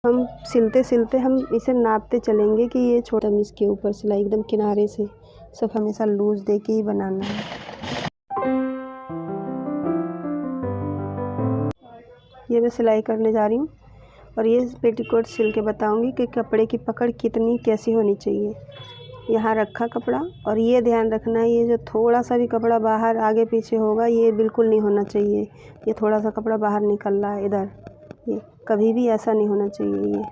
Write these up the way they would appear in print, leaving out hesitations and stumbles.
हम सिलते सिलते हम इसे नापते चलेंगे कि ये छोटा इसके ऊपर सिलाई एकदम किनारे से सब हमेशा लूज दे के ही बनाना है। ये मैं सिलाई करने जा रही हूँ और ये पेटीकोट सिल के बताऊँगी कि कपड़े की पकड़ कितनी कैसी होनी चाहिए। यहाँ रखा कपड़ा और ये ध्यान रखना है, ये जो थोड़ा सा भी कपड़ा बाहर आगे पीछे होगा ये बिल्कुल नहीं होना चाहिए। ये थोड़ा सा कपड़ा बाहर निकल रहा है इधर, ये कभी भी ऐसा नहीं होना चाहिए। ये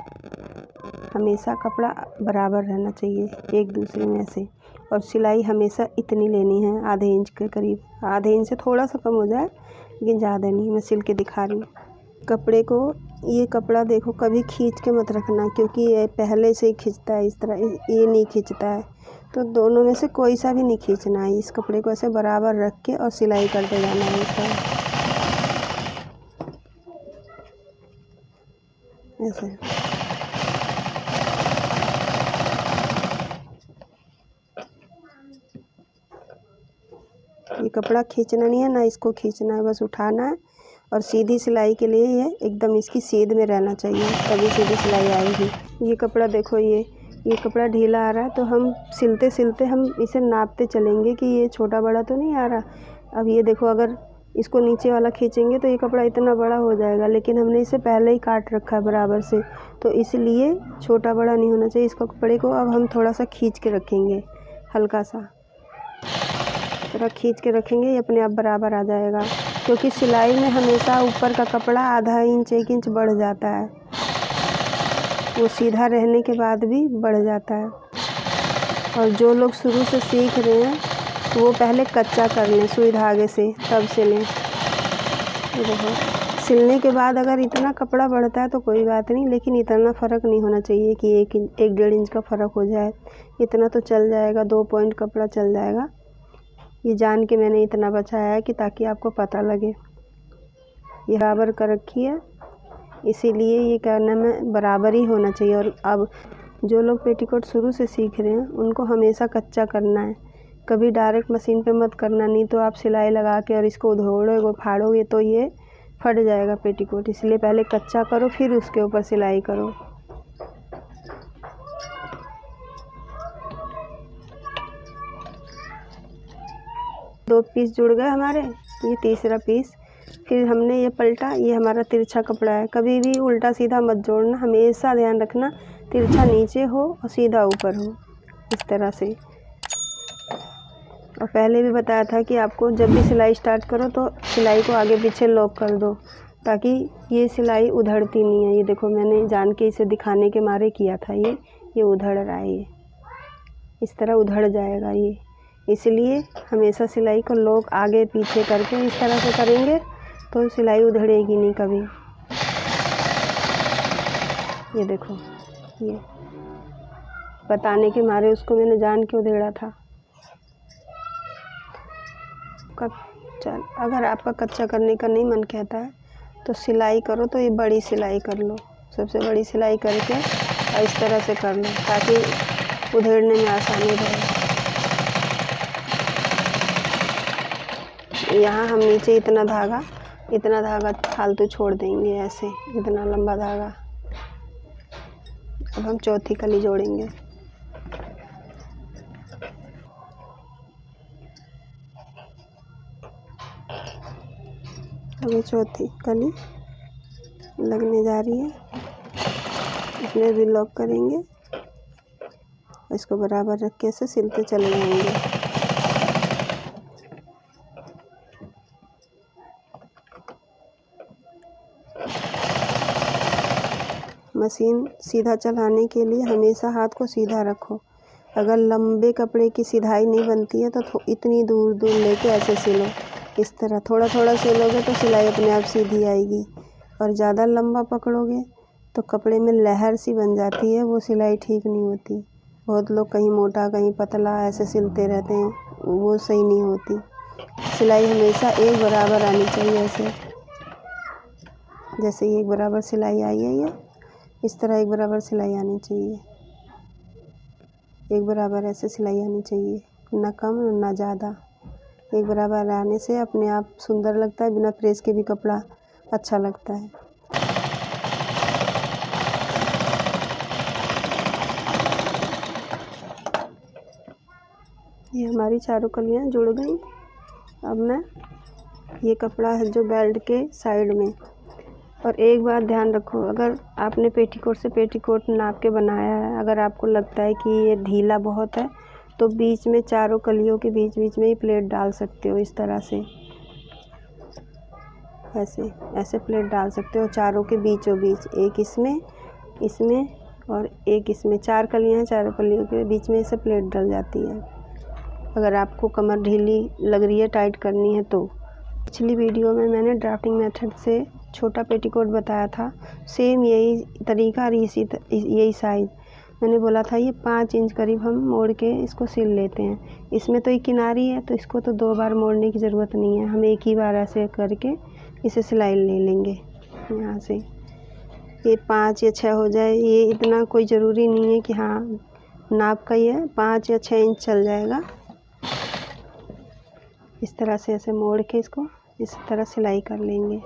हमेशा कपड़ा बराबर रहना चाहिए एक दूसरे में ऐसे। और सिलाई हमेशा इतनी लेनी है, आधे इंच के करीब, आधे इंच से थोड़ा सा कम हो जाए लेकिन ज़्यादा नहीं। मैं सिल के दिखा रही हूँ कपड़े को। ये कपड़ा देखो कभी खींच के मत रखना, क्योंकि ये पहले से ही खींचता है इस तरह, ये नहीं खींचता है। तो दोनों में से कोई सा भी नहीं खींचना है। इस कपड़े को ऐसे बराबर रख के और सिलाई करते जाना है इसका ऐसे। ये कपड़ा खींचना नहीं है ना, इसको खींचना है, बस उठाना है। और सीधी सिलाई के लिए ये एकदम इसकी सीध में रहना चाहिए, तभी सीधी सिलाई आएगी। ये कपड़ा देखो, ये कपड़ा ढीला आ रहा है, तो हम सिलते सिलते हम इसे नापते चलेंगे कि ये छोटा बड़ा तो नहीं आ रहा। अब ये देखो, अगर इसको नीचे वाला खींचेंगे तो ये कपड़ा इतना बड़ा हो जाएगा, लेकिन हमने इसे पहले ही काट रखा है बराबर से, तो इसलिए छोटा बड़ा नहीं होना चाहिए इसको कपड़े को। अब हम थोड़ा सा खींच के रखेंगे, हल्का सा थोड़ा खींच के रखेंगे, ये अपने आप बराबर आ जाएगा। क्योंकि सिलाई में हमेशा ऊपर का कपड़ा आधा इंच 1 इंच बढ़ जाता है, वो सीधा रहने के बाद भी बढ़ जाता है। और जो लोग शुरू से सीख रहे हैं वो पहले कच्चा कर लें सुई धागे से, तब सिलें। देखो, सिलने के बाद अगर इतना कपड़ा बढ़ता है तो कोई बात नहीं, लेकिन इतना फ़र्क नहीं होना चाहिए कि 1-1.5 इंच का फ़र्क हो जाए। इतना तो चल जाएगा, 2 पॉइंट कपड़ा चल जाएगा। ये जान के मैंने इतना बचाया है कि ताकि आपको पता लगे। ये बराबर कर रखी है, इसीलिए ये करने में बराबर ही होना चाहिए। और अब जो लोग पेटीकोट शुरू से सीख रहे हैं उनको हमेशा कच्चा करना है, कभी डायरेक्ट मशीन पे मत करना, नहीं तो आप सिलाई लगा के और इसको उधोड़ोगे फाड़ोगे तो ये फट जाएगा पेटीकोट। इसलिए पहले कच्चा करो, फिर उसके ऊपर सिलाई करो। दो पीस जुड़ गए हमारे, ये तीसरा पीस। फिर हमने ये पलटा, ये हमारा तिरछा कपड़ा है। कभी भी उल्टा सीधा मत जोड़ना, हमेशा ध्यान रखना तिरछा नीचे हो और सीधा ऊपर हो, इस तरह से। और पहले भी बताया था कि आपको जब भी सिलाई स्टार्ट करो तो सिलाई को आगे पीछे लॉक कर दो, ताकि ये सिलाई उधड़ती नहीं है। ये देखो, मैंने जान के इसे दिखाने के मारे किया था, ये उधड़ रहा है, ये इस तरह उधड़ जाएगा ये। इसलिए हमेशा सिलाई को लॉक आगे पीछे करके इस तरह से करेंगे तो सिलाई उधड़ेगी नहीं कभी। ये देखो, ये बताने के मारे उसको मैंने जान के उधेड़ा था। अगर आपका कच्चा करने का नहीं मन कहता है तो सिलाई करो, तो ये बड़ी सिलाई कर लो, सबसे बड़ी सिलाई करके और इस तरह से कर लो, ताकि उधेड़ने में आसानी रहे। यहाँ हम नीचे इतना धागा फालतू छोड़ देंगे, ऐसे इतना लंबा धागा। अब हम चौथी कली जोड़ेंगे। अब ये चौथी कली लगने जा रही है, इसमें भी लॉक करेंगे, इसको बराबर रख के ऐसे सिलते चले जाएंगे। मशीन सीधा चलाने के लिए हमेशा हाथ को सीधा रखो। अगर लंबे कपड़े की सिधाई नहीं बनती है तो इतनी दूर दूर लेके ऐसे सिलो, इस तरह थोड़ा थोड़ा सिलोगे तो सिलाई अपने आप सीधी आएगी। और ज़्यादा लंबा पकड़ोगे तो कपड़े में लहर सी बन जाती है, वो सिलाई ठीक नहीं होती। बहुत लोग कहीं मोटा कहीं पतला ऐसे सिलते रहते हैं, वो सही नहीं होती। सिलाई हमेशा एक बराबर आनी चाहिए, ऐसे जैसे ये एक बराबर सिलाई आई है, ये इस तरह एक बराबर सिलाई आनी चाहिए, एक बराबर ऐसे सिलाई आनी चाहिए, ना कम ना ज़्यादा। एक बराबर आने से अपने आप सुंदर लगता है, बिना प्रेस के भी कपड़ा अच्छा लगता है। हमारी चारों कलियाँ जुड़ गई। अब मैं ये कपड़ा है जो बेल्ट के साइड में, और एक बात ध्यान रखो, अगर आपने पेटीकोट से पेटीकोट नाप के बनाया है, अगर आपको लगता है कि ये ढीला बहुत है तो बीच में चारों कलियों के बीच बीच में ही प्लेट डाल सकते हो। इस तरह से ऐसे प्लेट डाल सकते हो चारों के बीचों बीच, एक इसमें और एक इसमें। 4 कलियाँ हैं, चारों कलियों के बीच में से प्लेट डल जाती है अगर आपको कमर ढीली लग रही है, टाइट करनी है तो। पिछली वीडियो में मैंने ड्राफ्टिंग मेथड से छोटा पेटीकोट बताया था, सेम यही तरीका और यही साइज़ मैंने बोला था। ये 5 इंच करीब हम मोड़ के इसको सिल लेते हैं। इसमें तो एक किनारी है तो इसको तो 2 बार मोड़ने की ज़रूरत नहीं है, हम एक ही बार ऐसे करके इसे सिलाई ले लेंगे यहाँ से। ये 5 या 6 हो जाए, ये इतना कोई ज़रूरी नहीं है कि हाँ नाप का ही है, 5 या 6 इंच चल जाएगा। इस तरह से ऐसे मोड़ के इसको इस तरह सिलाई कर लेंगे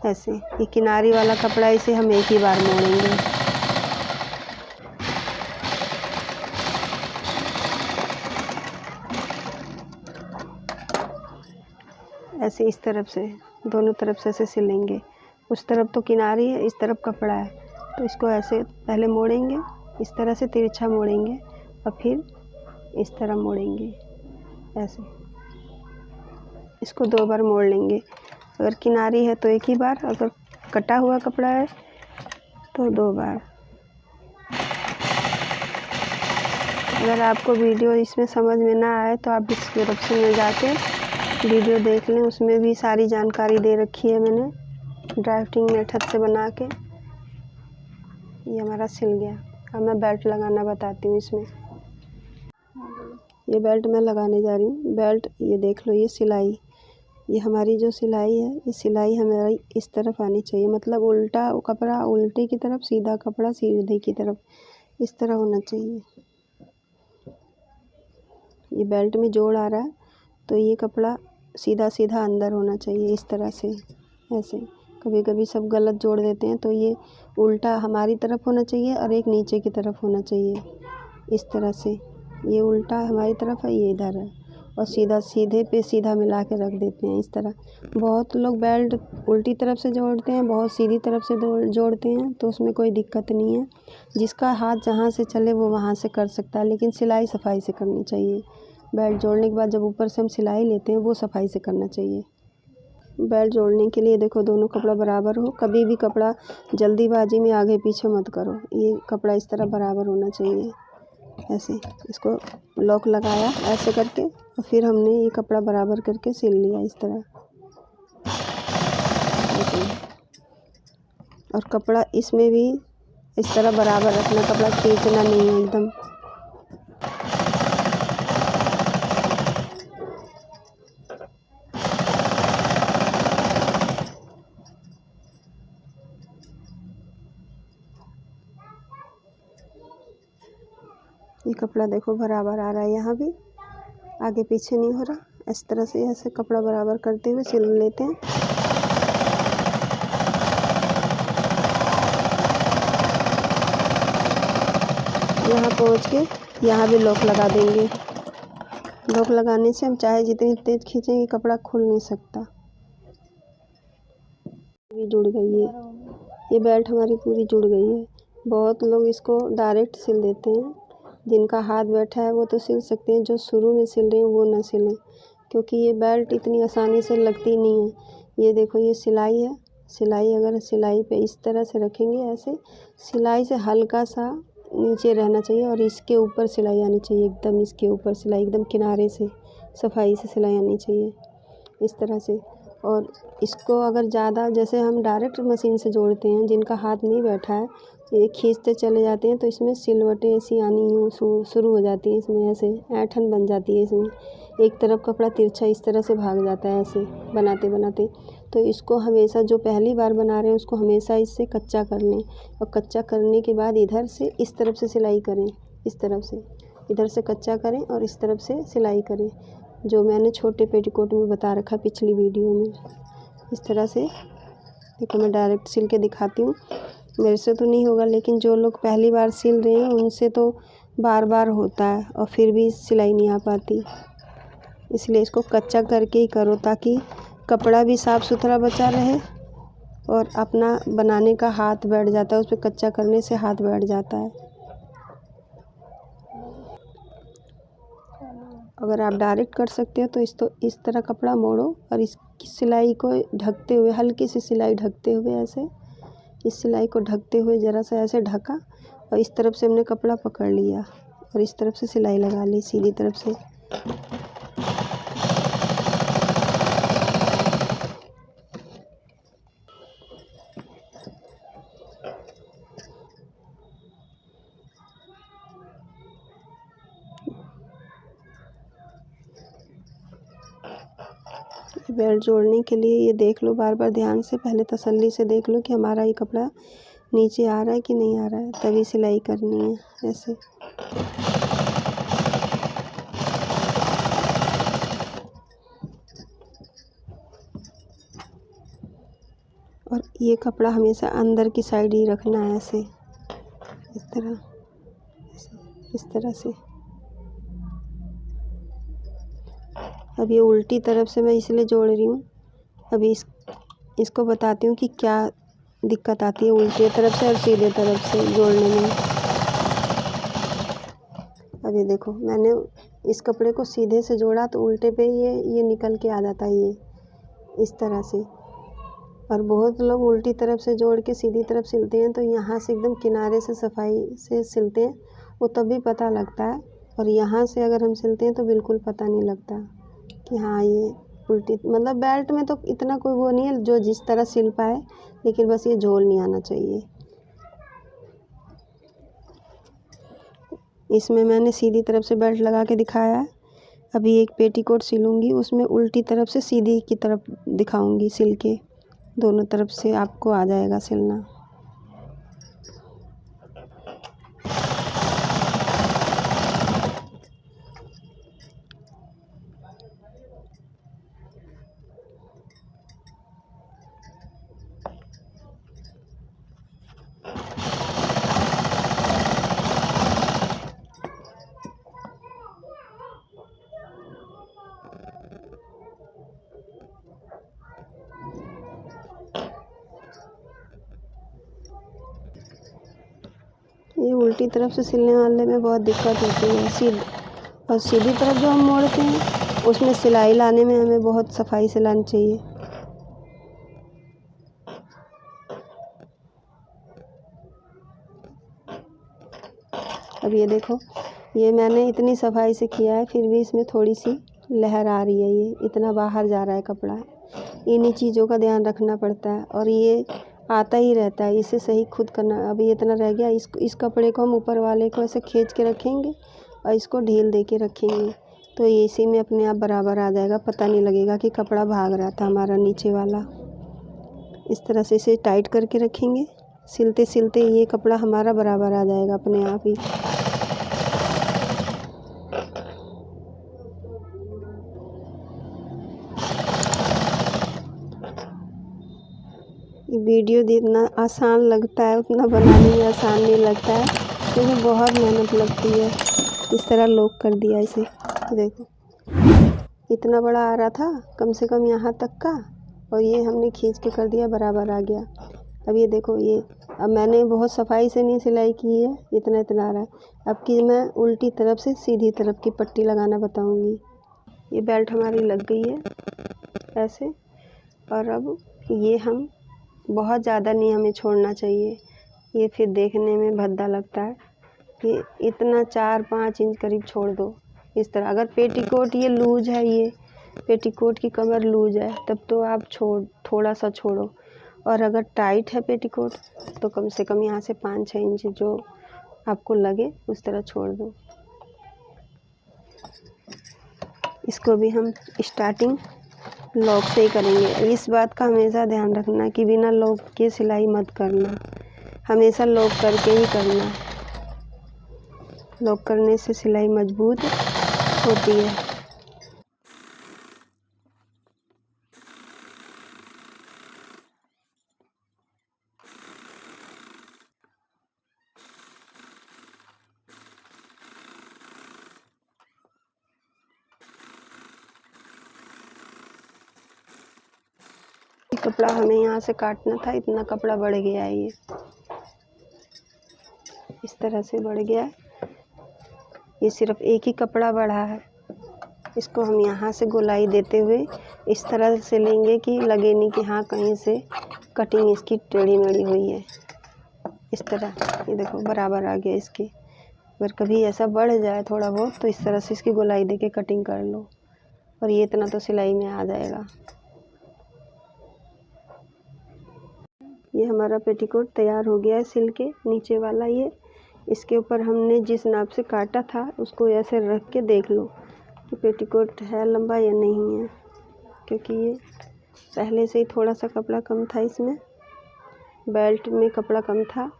ऐसे। ये किनारी वाला कपड़ा, इसे हम एक ही बार मोड़ेंगे। ऐसे इस तरफ से दोनों तरफ से ऐसे सिलेंगे। उस तरफ तो किनारी है, इस तरफ कपड़ा है, तो इसको ऐसे पहले मोड़ेंगे, इस तरह से तिरछा मोड़ेंगे और फिर इस तरह मोड़ेंगे ऐसे। इसको 2 बार मोड़ लेंगे। अगर किनारी है तो एक ही बार, अगर कटा हुआ कपड़ा है तो 2 बार। अगर आपको वीडियो इसमें समझ में ना आए तो आप डिस्क्रिप्शन में जाके वीडियो देख लें, उसमें भी सारी जानकारी दे रखी है मैंने ड्राफ्टिंग मेथड से बना के। ये हमारा सिल गया। अब मैं बेल्ट लगाना बताती हूँ इसमें। ये बेल्ट मैं लगाने जा रही हूँ। बेल्ट ये देख लो, ये सिलाई, ये हमारी जो सिलाई है, ये सिलाई हमारी इस तरफ आनी चाहिए, मतलब उल्टा कपड़ा उल्टे की तरफ, सीधा कपड़ा सीधे की तरफ, इस तरह होना चाहिए। ये बेल्ट में जोड़ आ रहा है तो ये कपड़ा सीधा सीधा अंदर होना चाहिए, इस तरह से ऐसे। कभी कभी सब गलत जोड़ देते हैं, तो ये उल्टा हमारी तरफ होना चाहिए और एक नीचे की तरफ होना चाहिए, इस तरह से। ये उल्टा हमारी तरफ है, ये इधर है, और सीधे पे सीधा मिला के रख देते हैं इस तरह। बहुत लोग बेल्ट उल्टी तरफ से जोड़ते हैं, बहुत सीधी तरफ से जोड़ते हैं, तो उसमें कोई दिक्कत नहीं है। जिसका हाथ जहाँ से चले वो वहाँ से कर सकता है, लेकिन सिलाई सफाई से करनी चाहिए। बेल्ट जोड़ने के बाद जब ऊपर से हम सिलाई लेते हैं वो सफाई से करना चाहिए। बेल्ट जोड़ने के लिए देखो, दोनों कपड़ा बराबर हो। कभी भी कपड़ा जल्दीबाजी में आगे पीछे मत करो। ये कपड़ा इस तरह बराबर होना चाहिए ऐसे। इसको लॉक लगाया ऐसे करके, और फिर हमने ये कपड़ा बराबर करके सिल लिया इस तरह ऐसे। और कपड़ा इसमें भी इस तरह बराबर रखना, कपड़ा खींचना नहीं है एकदम। ये कपड़ा देखो बराबर आ रहा है, यहाँ भी आगे पीछे नहीं हो रहा। इस तरह से ऐसे कपड़ा बराबर करते हुए सिल लेते हैं। यहाँ पहुँच के यहाँ भी लॉक लगा देंगे। लॉक लगाने से हम चाहे जितनी तेज खींचेंगे कपड़ा खुल नहीं सकता। भी जुड़ गई है, ये बेल्ट हमारी पूरी जुड़ गई है। बहुत लोग इसको डायरेक्ट सिल देते हैं, जिनका हाथ बैठा है वो तो सिल सकते हैं, जो शुरू में सिल रहे हैं वो ना सिलें, क्योंकि ये बेल्ट इतनी आसानी से लगती नहीं है। ये देखो, ये सिलाई है। सिलाई अगर सिलाई पे इस तरह से रखेंगे ऐसे, सिलाई से हल्का सा नीचे रहना चाहिए और इसके ऊपर सिलाई आनी चाहिए, एकदम इसके ऊपर सिलाई, एकदम किनारे से सफाई से सिलाई आनी चाहिए इस तरह से। और इसको अगर ज़्यादा, जैसे हम डायरेक्ट मशीन से जोड़ते हैं, जिनका हाथ नहीं बैठा है, ये खींचते चले जाते हैं तो इसमें सिलवटें ऐसी आनी यूँ शुरू हो जाती हैं, इसमें ऐसे ऐंठन बन जाती है इसमें। एक तरफ कपड़ा तिरछा इस तरह से भाग जाता है ऐसे बनाते बनाते। तो इसको हमेशा, जो पहली बार बना रहे हैं उसको हमेशा इससे कच्चा कर लें, और कच्चा करने के बाद इधर से इस तरफ से सिलाई करें, इस तरफ से इधर से कच्चा करें और इस तरफ से सिलाई करें, जो मैंने छोटे पेटीकोट में बता रखा पिछली वीडियो में। इस तरह से देखो, मैं डायरेक्ट सिल के दिखाती हूँ। मेरे से तो नहीं होगा, लेकिन जो लोग पहली बार सिल रहे हैं उनसे तो बार बार होता है और फिर भी सिलाई नहीं आ पाती। इसलिए इसको कच्चा करके ही करो ताकि कपड़ा भी साफ़ सुथरा बचा रहे और अपना बनाने का हाथ बैठ जाता है। उस पर कच्चा करने से हाथ बैठ जाता है। अगर आप डायरेक्ट कर सकते हो तो इस तरह कपड़ा मोड़ो और इसकी सिलाई को ढकते हुए, हल्की सी सिलाई ढकते हुए, ऐसे इस सिलाई को ढकते हुए ज़रा सा ऐसे ढका और इस तरफ से हमने कपड़ा पकड़ लिया और इस तरफ से सिलाई लगा ली सीधी तरफ से। बेल्ट जोड़ने के लिए ये देख लो बार बार ध्यान से, पहले तसल्ली से देख लो कि हमारा ये कपड़ा नीचे आ रहा है कि नहीं आ रहा है, तभी सिलाई करनी है ऐसे। और ये कपड़ा हमेशा अंदर की साइड ही रखना है, ऐसे इस तरह से। अब ये उल्टी तरफ से मैं इसलिए जोड़ रही हूँ, अभी इसको बताती हूँ कि क्या दिक्कत आती है उल्टी तरफ से और सीधे तरफ से जोड़ने में। अभी देखो मैंने इस कपड़े को सीधे से जोड़ा तो उल्टे पे ये निकल के आ जाता है ये इस तरह से। और बहुत लोग उल्टी तरफ से जोड़ के सीधी तरफ सिलते हैं तो यहाँ से एकदम किनारे से सफाई से सिलते हैं, वो तब भी पता लगता है। और यहाँ से अगर हम सिलते हैं तो बिल्कुल पता नहीं लगता कि हाँ ये उल्टी, मतलब बेल्ट में तो इतना कोई वो नहीं है जो जिस तरह सिल पाए, लेकिन बस ये झोल नहीं आना चाहिए। इसमें मैंने सीधी तरफ से बेल्ट लगा के दिखाया है। अभी एक पेटीकोट सिलूँगी, उसमें उल्टी तरफ से सीधी की तरफ दिखाऊंगी सिल के, दोनों तरफ से आपको आ जाएगा सिलना। ये उल्टी तरफ से सिलने वाले में बहुत दिक्कत होती है। और सीधी तरफ जो हम मोड़ते हैं उसमें सिलाई लाने में हमें बहुत सफाई से लानी चाहिए। अब ये देखो, ये मैंने इतनी सफाई से किया है फिर भी इसमें थोड़ी सी लहर आ रही है, ये इतना बाहर जा रहा है कपड़ा। इन्हीं चीज़ों का ध्यान रखना पड़ता है और ये आता ही रहता है, इसे सही खुद करना। अभी ये इतना रह गया, इस कपड़े को हम ऊपर वाले को ऐसे खींच के रखेंगे और इसको ढील दे के रखेंगे तो ये इसी में अपने आप बराबर आ जाएगा, पता नहीं लगेगा कि कपड़ा भाग रहा था हमारा नीचे वाला। इस तरह से इसे टाइट करके रखेंगे, सिलते सिलते ये कपड़ा हमारा बराबर आ जाएगा अपने आप ही। वीडियो जितना आसान लगता है उतना बनाने में आसान नहीं लगता है, क्योंकि बहुत मेहनत लगती है। इस तरह लॉक कर दिया इसे, देखो इतना बड़ा आ रहा था कम से कम यहाँ तक का, और ये हमने खींच के कर दिया बराबर आ गया। अब ये देखो, ये अब मैंने बहुत सफाई से नहीं सिलाई की है, इतना इतना आ रहा है। अब की मैं उल्टी तरफ से सीधी तरफ की पट्टी लगाना बताऊँगी। ये बेल्ट हमारी लग गई है ऐसे, और अब ये हम बहुत ज़्यादा नहीं हमें छोड़ना चाहिए, ये फिर देखने में भद्दा लगता है। ये इतना 4-5 इंच करीब छोड़ दो इस तरह। अगर पेटीकोट ये लूज है, ये पेटीकोट की कमर लूज है तब तो आप थोड़ा सा छोड़ो, और अगर टाइट है पेटीकोट तो कम से कम यहाँ से 5-6 इंच जो आपको लगे उस तरह छोड़ दो। इसको भी हम स्टार्टिंग लॉक से ही करेंगे। इस बात का हमेशा ध्यान रखना कि बिना लॉक के सिलाई मत करना, हमेशा लॉक करके ही करना। लॉक करने से सिलाई मजबूत होती है। कपड़ा हमें यहाँ से काटना था, इतना कपड़ा बढ़ गया है, ये इस तरह से बढ़ गया है। ये सिर्फ एक ही कपड़ा बढ़ा है। इसको हम यहाँ से गोलाई देते हुए इस तरह से लेंगे कि लगे नहीं कि हाँ कहीं से कटिंग इसकी टेढ़ी मेढ़ी हुई है। इस तरह ये देखो बराबर आ गया इसकी। अगर कभी ऐसा बढ़ जाए थोड़ा बहुत तो इस तरह से इसकी गोलाई दे के कटिंग कर लो, और ये इतना तो सिलाई में आ जाएगा। ये हमारा पेटीकोट तैयार हो गया है सिल के, नीचे वाला ये। इसके ऊपर हमने जिस नाप से काटा था उसको ऐसे रख के देख लो कि पेटीकोट है लंबा या नहीं है, क्योंकि ये पहले से ही थोड़ा सा कपड़ा कम था, इसमें बेल्ट में कपड़ा कम था।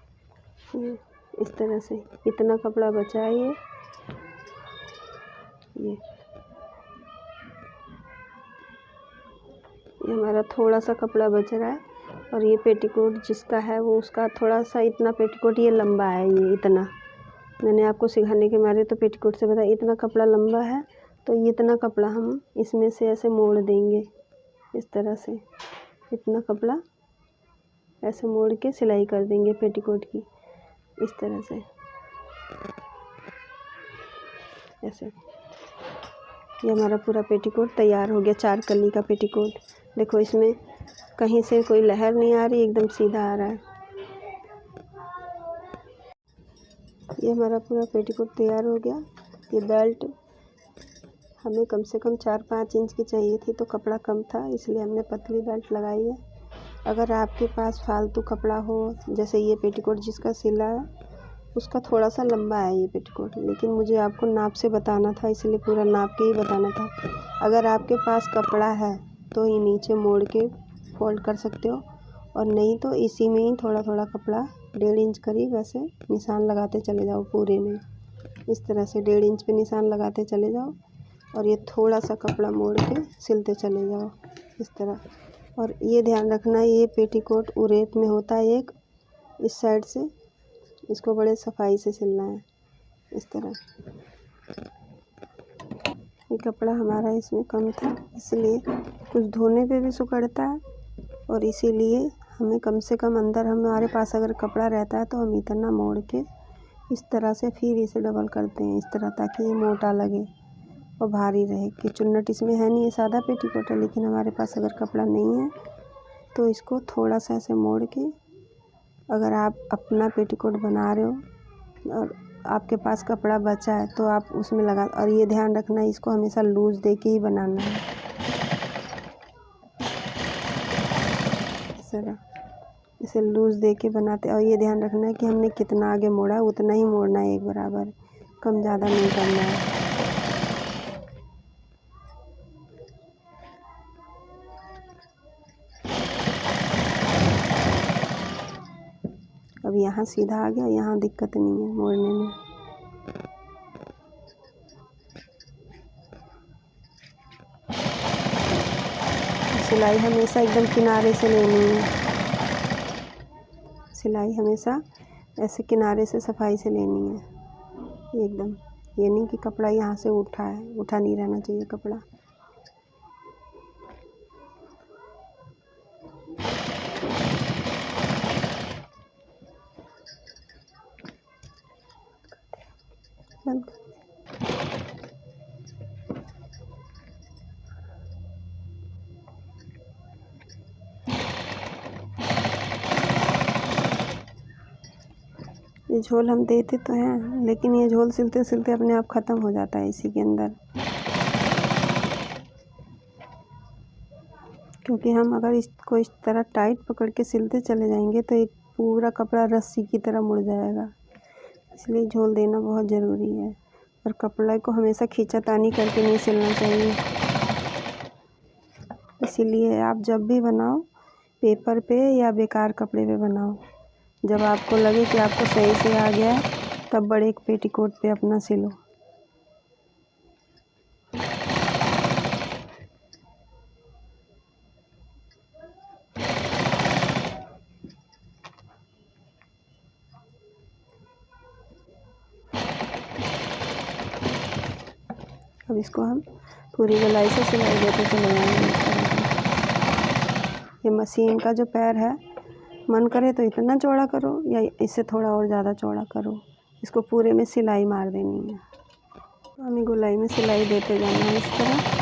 ये इस तरह से इतना कपड़ा बचा है। ये हमारा थोड़ा सा कपड़ा बच रहा है, और ये पेटीकोट जिसका है वो उसका थोड़ा सा इतना पेटीकोट ये लंबा है। ये इतना मैंने आपको सिखाने के मारे तो पेटीकोट से बताया, इतना कपड़ा लंबा है, तो ये इतना कपड़ा हम इसमें से ऐसे मोड़ देंगे इस तरह से। इतना कपड़ा ऐसे मोड़ के सिलाई कर देंगे पेटीकोट की, इस तरह से ऐसे। ये हमारा पूरा पेटीकोट तैयार हो गया, 4 कली का पेटीकोट। देखो इसमें कहीं से कोई लहर नहीं आ रही, एकदम सीधा आ रहा है। ये हमारा पूरा पेटीकोट तैयार हो गया। ये बेल्ट हमें कम से कम 4-5 इंच की चाहिए थी, तो कपड़ा कम था इसलिए हमने पतली बेल्ट लगाई है। अगर आपके पास फालतू कपड़ा हो, जैसे ये पेटीकोट जिसका सिला है उसका थोड़ा सा लंबा है ये पेटीकोट, लेकिन मुझे आपको नाप से बताना था इसलिए पूरा नाप के ही बताना था। अगर आपके पास कपड़ा है तो ये नीचे मोड़ के फोल्ड कर सकते हो, और नहीं तो इसी में ही थोड़ा थोड़ा कपड़ा 1.5 इंच करीब ऐसे निशान लगाते चले जाओ पूरे में। इस तरह से 1.5 इंच पे निशान लगाते चले जाओ, और ये थोड़ा सा कपड़ा मोड़ के सिलते चले जाओ इस तरह। और ये ध्यान रखना, ये पेटीकोट उरेप में होता है एक, इस साइड से इसको बड़े सफाई से सिलना है इस तरह। ये कपड़ा हमारा इसमें कम था इसलिए कुछ धोने पे भी सुकड़ता है, और इसीलिए हमें कम से कम अंदर हमारे पास अगर कपड़ा रहता है तो हम इतना मोड़ के इस तरह से फिर इसे डबल करते हैं इस तरह, ताकि ये मोटा लगे और भारी रहे। कि चुन्नट इसमें है नहीं, ये सादा पेटीकोट है, लेकिन हमारे पास अगर कपड़ा नहीं है तो इसको थोड़ा सा ऐसे मोड़ के, अगर आप अपना पेटीकोट बना रहे हो और आपके पास कपड़ा बचा है तो आप उसमें लगा। और ये ध्यान रखना, इसको हमेशा लूज़ दे के ही बनाना है इस तरह, इसे लूज़ दे के बनाते। और ये ध्यान रखना है कि हमने कितना आगे मोड़ा है उतना ही मोड़ना है, एक बराबर, कम ज़्यादा नहीं करना है। अब यहाँ सीधा आ गया, यहाँ दिक्कत नहीं है मोड़ने में। सिलाई हमेशा एकदम किनारे से लेनी है, सिलाई हमेशा ऐसे किनारे से सफाई से लेनी है एकदम। ये नहीं कि कपड़ा यहाँ से उठा है, उठा नहीं रहना चाहिए कपड़ा। बंद। ये झोल हम देते तो हैं, लेकिन ये झोल सिलते सिलते अपने आप ख़त्म हो जाता है इसी के अंदर, क्योंकि हम अगर इसको इस तरह टाइट पकड़ के सिलते चले जाएंगे तो एक पूरा कपड़ा रस्सी की तरह मुड़ जाएगा। इसलिए झोल देना बहुत ज़रूरी है, और कपड़े को हमेशा खींचातानी करके नहीं सिलना चाहिए। इसीलिए आप जब भी बनाओ पेपर पे या बेकार कपड़े पे बनाओ, जब आपको लगे कि आपको सही से आ गया है तब बड़े पेटीकोट पे अपना सिलो। अब इसको हम पूरी गोलाई से सिलाई देते चले जाएंगे इस तरह से। ये मशीन का जो पैर है, मन करे तो इतना चौड़ा करो या इससे थोड़ा और ज़्यादा चौड़ा करो। इसको पूरे में सिलाई मार देनी है। हमें गोलाई में सिलाई देते जाना है इस तरह।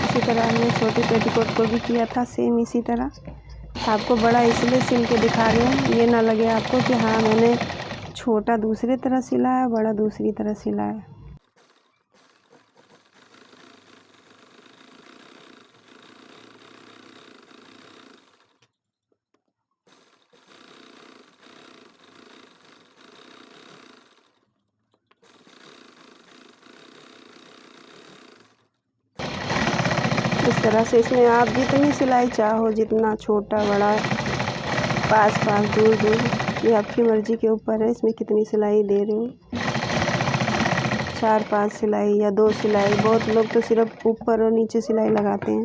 इसी तरह हमने छोटी पेटीकोट को भी किया था, सेम इसी तरह। आपको बड़ा इसलिए सिल के दिखा रही हूँ, ये ना लगे आपको कि हाँ मैंने छोटा दूसरी तरह सिला है, बड़ा दूसरी तरह सिला है। इस तरह से इसमें आप जितनी सिलाई चाहो, जितना छोटा बड़ा, पास पास दूर दूर, ये आपकी मर्ज़ी के ऊपर है। इसमें कितनी सिलाई दे रही हूँ, 4-5 सिलाई या 2 सिलाई। बहुत लोग तो सिर्फ ऊपर और नीचे सिलाई लगाते हैं,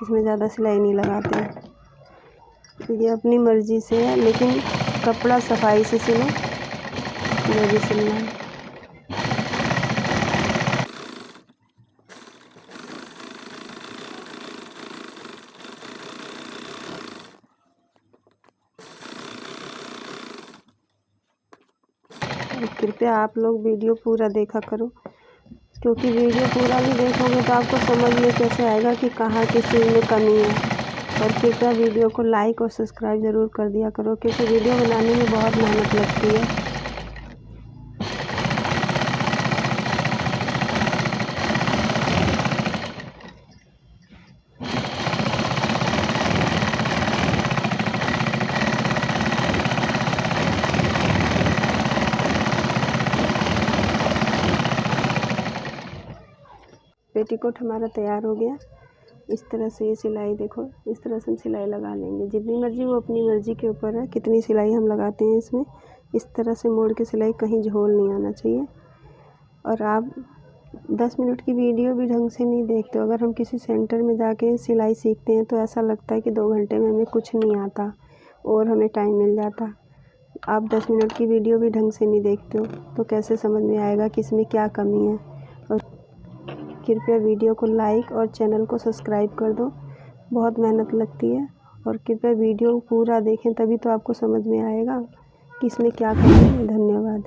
इसमें ज़्यादा सिलाई नहीं लगाते हैं। ये अपनी मर्ज़ी से है, लेकिन कपड़ा सफाई से सिलो, जो भी सिलना है। कृपया आप लोग वीडियो पूरा देखा करो, क्योंकि वीडियो पूरा नहीं देखोगे तो आपको समझ में कैसे आएगा कि कहाँ किस चीज़ में कमी है। और कृपया वीडियो को लाइक और सब्सक्राइब ज़रूर कर दिया करो, क्योंकि वीडियो बनाने में बहुत मेहनत लगती है। पेटीकोट हमारा तैयार हो गया। इस तरह से ये सिलाई देखो, इस तरह से हम सिलाई लगा लेंगे। जितनी मर्ज़ी, वो अपनी मर्ज़ी के ऊपर है कितनी सिलाई हम लगाते हैं इसमें। इस तरह से मोड़ के सिलाई, कहीं झोल नहीं आना चाहिए। और आप 10 मिनट की वीडियो भी ढंग से नहीं देखते हो। अगर हम किसी सेंटर में जाके सिलाई सीखते हैं तो ऐसा लगता है कि 2 घंटे में हमें कुछ नहीं आता और हमें टाइम मिल जाता। आप 10 मिनट की वीडियो भी ढंग से नहीं देखते हो तो कैसे समझ में आएगा कि इसमें क्या कमी है। और कृपया वीडियो को लाइक और चैनल को सब्सक्राइब कर दो, बहुत मेहनत लगती है। और कृपया वीडियो पूरा देखें, तभी तो आपको समझ में आएगा कि इसमें क्या कमी है। धन्यवाद।